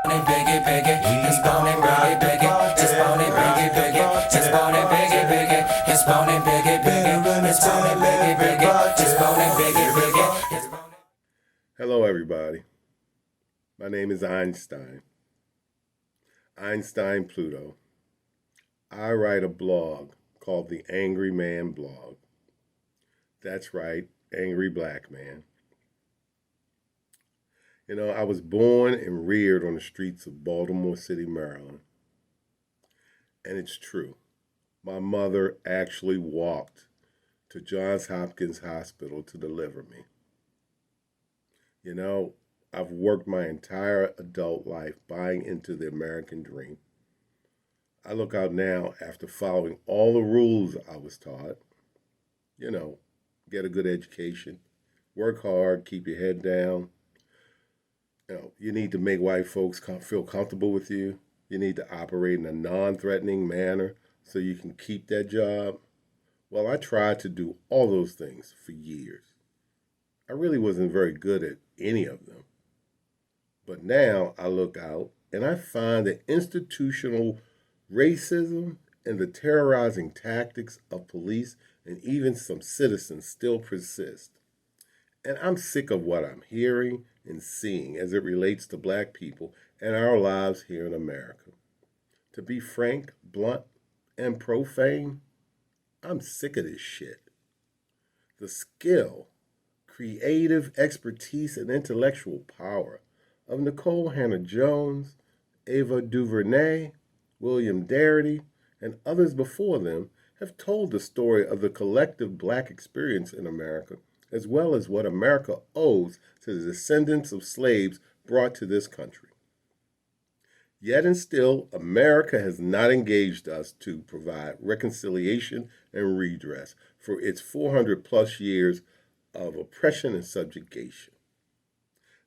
Biggie, biggie, it's bone it, biggie, biggie, it's bone it, biggie, biggie, it's bone it, biggie, biggie, it's bone it, biggie, biggie, it's bone it, biggie, biggie, it's bone it, biggie, biggie, it's bone it. Hello, everybody. My name is Einstein Pluto. I write a blog called the Angry Man Blog. That's right, Angry Black Man. You know, I was born and reared on the streets of Baltimore City, Maryland. And it's true. My mother actually walked to Johns Hopkins Hospital to deliver me. You know, I've worked my entire adult life buying into the American dream. I look out now after following all the rules I was taught. You know, get a good education, work hard, keep your head down. You need to make white folks feel comfortable with you. You need to operate in a non-threatening manner so you can keep that job. Well, I tried to do all those things for years. I really wasn't very good at any of them. But now I look out and I find that institutional racism and the terrorizing tactics of police and even some citizens still persist. And I'm sick of what I'm hearing and seeing as it relates to black people and our lives here in America. To be frank, blunt, and profane, I'm sick of this shit. The skill, creative expertise, and intellectual power of Nicole Hannah Jones, Ava DuVernay, William Darity, and others before them have told the story of the collective black experience in America, as well as what America owes to the descendants of slaves brought to this country. Yet and still, America has not engaged us to provide reconciliation and redress for its 400 plus years of oppression and subjugation.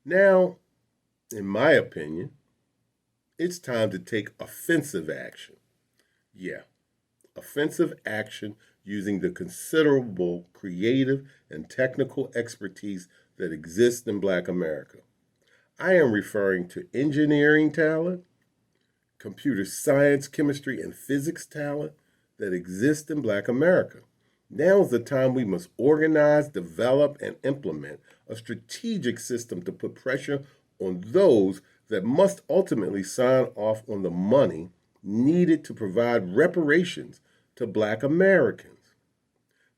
Now, in my opinion, it's time to take offensive action. Yeah, offensive action using the considerable creative and technical expertise that exists in Black America. I am referring to engineering talent, computer science, chemistry, and physics talent that exists in Black America. Now is the time we must organize, develop, and implement a strategic system to put pressure on those that must ultimately sign off on the money needed to provide reparations to Black Americans.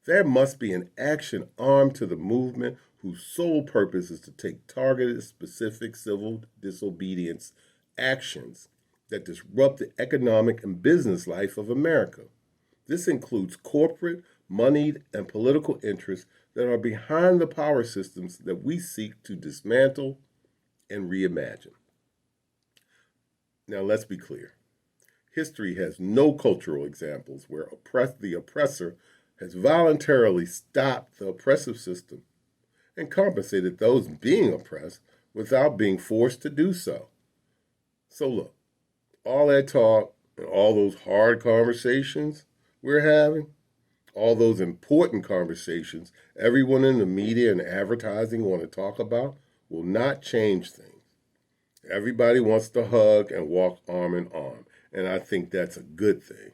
There must be an action arm to the movement whose sole purpose is to take targeted, specific civil disobedience actions that disrupt the economic and business life of America. This includes corporate, moneyed, and political interests that are behind the power systems that we seek to dismantle and reimagine. Now, let's be clear. History has no cultural examples where the oppressor has voluntarily stopped the oppressive system and compensated those being oppressed without being forced to do so. So look, all that talk and all those hard conversations we're having, all those important conversations everyone in the media and advertising want to talk about will not change things. Everybody wants to hug and walk arm in arm, and I think that's a good thing.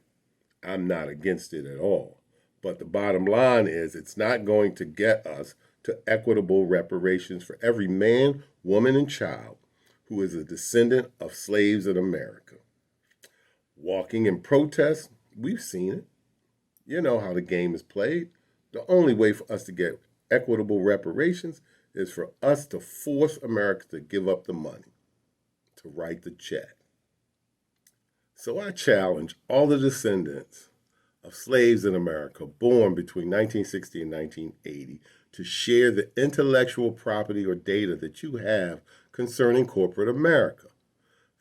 I'm not against it at all. But the bottom line is it's not going to get us to equitable reparations for every man, woman, and child who is a descendant of slaves in America. Walking in protest, we've seen it. You know how the game is played. The only way for us to get equitable reparations is for us to force America to give up the money, to write the check. So I challenge all the descendants of slaves in America born between 1960 and 1980 to share the intellectual property or data that you have concerning corporate America.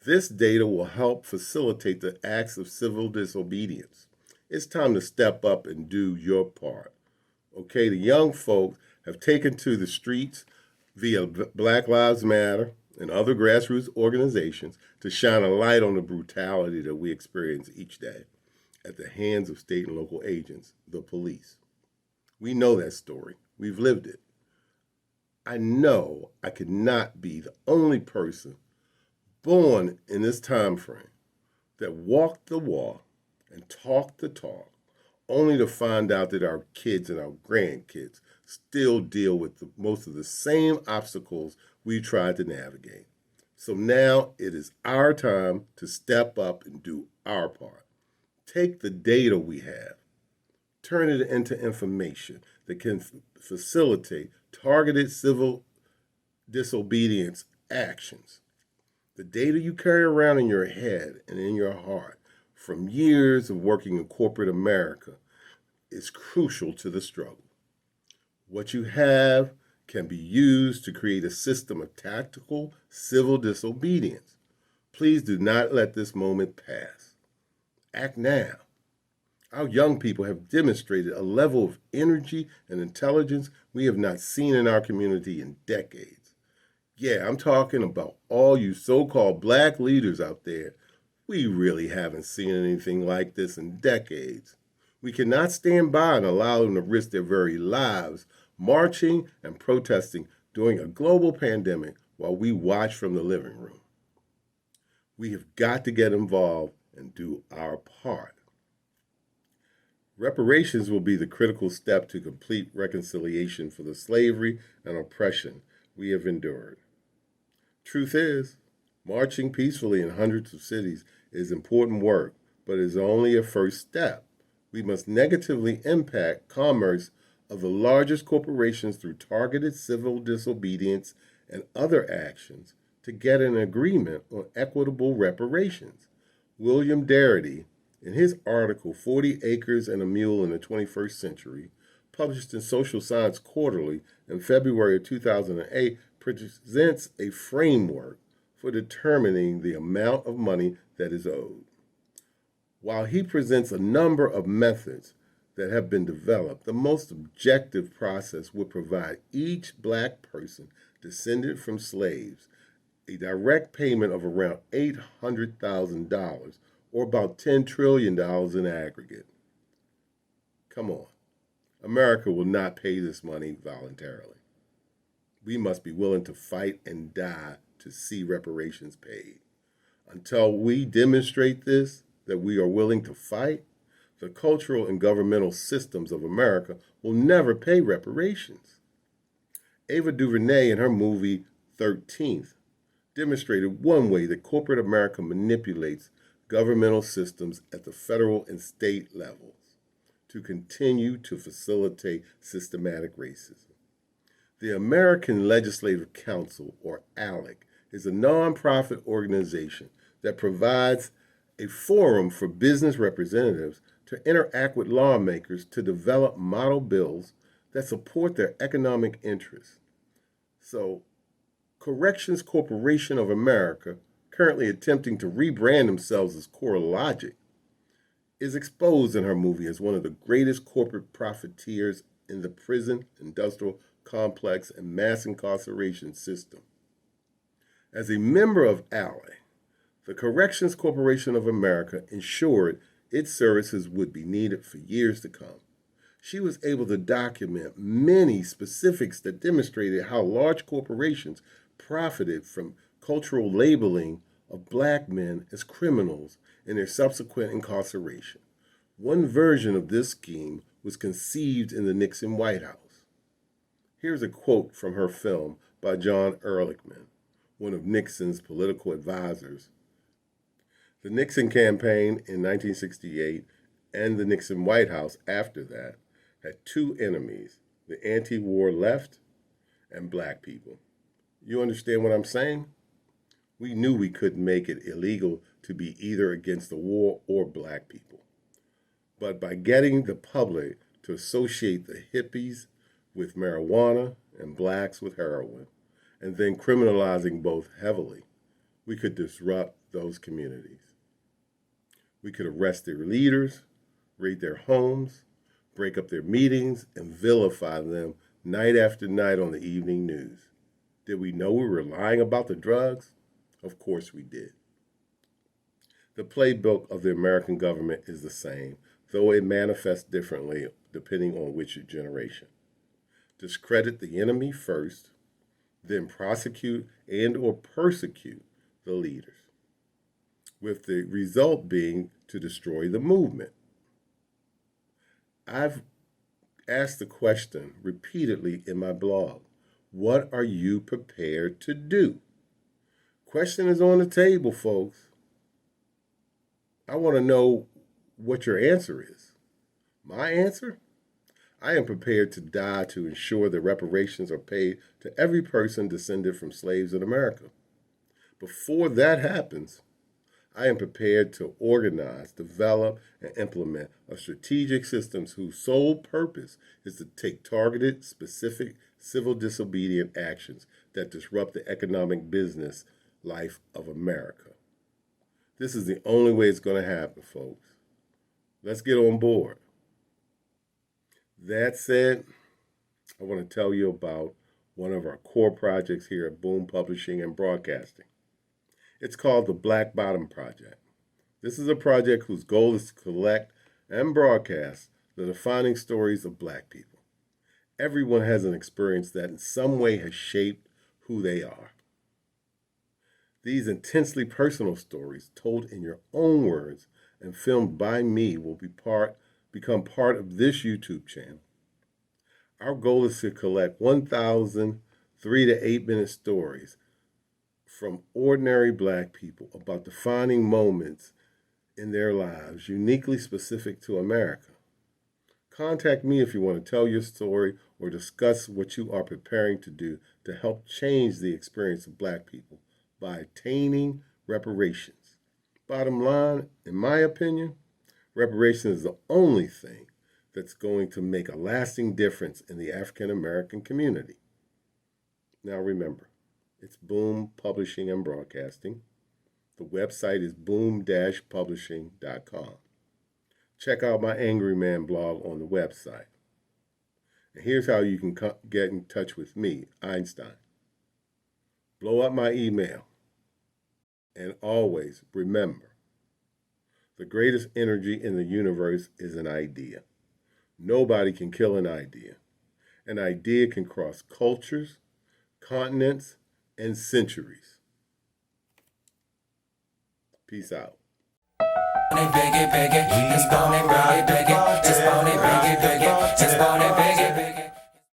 This data will help facilitate the acts of civil disobedience. It's time to step up and do your part. Okay, the young folks have taken to the streets via Black Lives Matter and other grassroots organizations to shine a light on the brutality that we experience each day at the hands of state and local agents, the police. We know that story. We've lived it. I know I could not be the only person, born in this time frame that walked the walk and talked the talk, only to find out that our kids and our grandkids still deal with most of the same obstacles we tried to navigate. So now it is our time to step up and do our part. Take the data we have, turn it into information that can facilitate targeted civil disobedience actions. The data you carry around in your head and in your heart from years of working in corporate America is crucial to the struggle. What you have can be used to create a system of tactical civil disobedience. Please do not let this moment pass. Act now. Our young people have demonstrated a level of energy and intelligence we have not seen in our community in decades. Yeah, I'm talking about all you so-called black leaders out there. We really haven't seen anything like this in decades. We cannot stand by and allow them to risk their very lives marching and protesting during a global pandemic while we watch from the living room. We have got to get involved and do our part. Reparations will be the critical step to complete reconciliation for the slavery and oppression we have endured. Truth is, marching peacefully in hundreds of cities is important work, but is only a first step. We must negatively impact commerce of the largest corporations through targeted civil disobedience and other actions to get an agreement on equitable reparations. William Darity, in his article 40 Acres and a Mule in the 21st Century, published in Social Science Quarterly in February of 2008, presents a framework for determining the amount of money that is owed. While he presents a number of methods that have been developed, the most objective process would provide each black person descended from slaves a direct payment of around $800,000, or about $10 trillion in aggregate. Come on. America will not pay this money voluntarily. We must be willing to fight and die to see reparations paid. Until we demonstrate this, that we are willing to fight, the cultural and governmental systems of America will never pay reparations. Ava DuVernay, in her movie 13th, demonstrated one way that corporate America manipulates governmental systems at the federal and state levels to continue to facilitate systematic racism. The American Legislative Council, or ALEC, is a nonprofit organization that provides a forum for business representatives to interact with lawmakers to develop model bills that support their economic interests. So, Corrections Corporation of America, currently attempting to rebrand themselves as CoreLogic, is exposed in her movie as one of the greatest corporate profiteers in the prison, industrial complex, and mass incarceration system. As a member of ALE, the Corrections Corporation of America ensured its services would be needed for years to come. She was able to document many specifics that demonstrated how large corporations profited from cultural labeling of black men as criminals and their subsequent incarceration. One version of this scheme was conceived in the Nixon White House. Here's a quote from her film by John Ehrlichman, one of Nixon's political advisors. The Nixon campaign in 1968 and the Nixon White House after that had two enemies, the anti-war left and black people. You understand what I'm saying? We knew we couldn't make it illegal to be either against the war or black people. But by getting the public to associate the hippies with marijuana and blacks with heroin, and then criminalizing both heavily, we could disrupt those communities. We could arrest their leaders, raid their homes, break up their meetings, and vilify them night after night on the evening news. Did we know we were lying about the drugs? Of course we did. The playbook of the American government is the same, though it manifests differently depending on which generation. Discredit the enemy first, then prosecute and or persecute the leaders, with the result being to destroy the movement. I've asked the question repeatedly in my blog, what are you prepared to do? Question is on the table, folks. I want to know what your answer is. My answer? I am prepared to die to ensure that reparations are paid to every person descended from slaves in America. Before that happens, I am prepared to organize, develop, and implement a strategic systems whose sole purpose is to take targeted, specific, civil disobedient actions that disrupt the economic business life of America. This is the only way it's going to happen, folks. Let's get on board. That said, I want to tell you about one of our core projects here at Boom Publishing and Broadcasting. It's called the Black Bottom Project. This is a project whose goal is to collect and broadcast the defining stories of Black people. Everyone has an experience that in some way has shaped who they are. These intensely personal stories, told in your own words and filmed by me, will become part of this YouTube channel. Our goal is to collect 1,000 3 to 8 minute stories from ordinary Black people about defining moments in their lives uniquely specific to America. Contact me if you want to tell your story or discuss what you are preparing to do to help change the experience of Black people by attaining reparations. Bottom line, in my opinion, reparations is the only thing that's going to make a lasting difference in the African American community. Now remember, it's Boom Publishing and Broadcasting. The website is boom-publishing.com. Check out my Angry Man blog on the website. And here's how you can get in touch with me, Einstein. Blow up my email. And always remember, the greatest energy in the universe is an idea. Nobody can kill an idea. An idea can cross cultures, continents, and centuries. Peace out. Biggie, biggie, just bone it, biggie, biggie, just bone it, biggie, biggie, just bone it, biggie, biggie.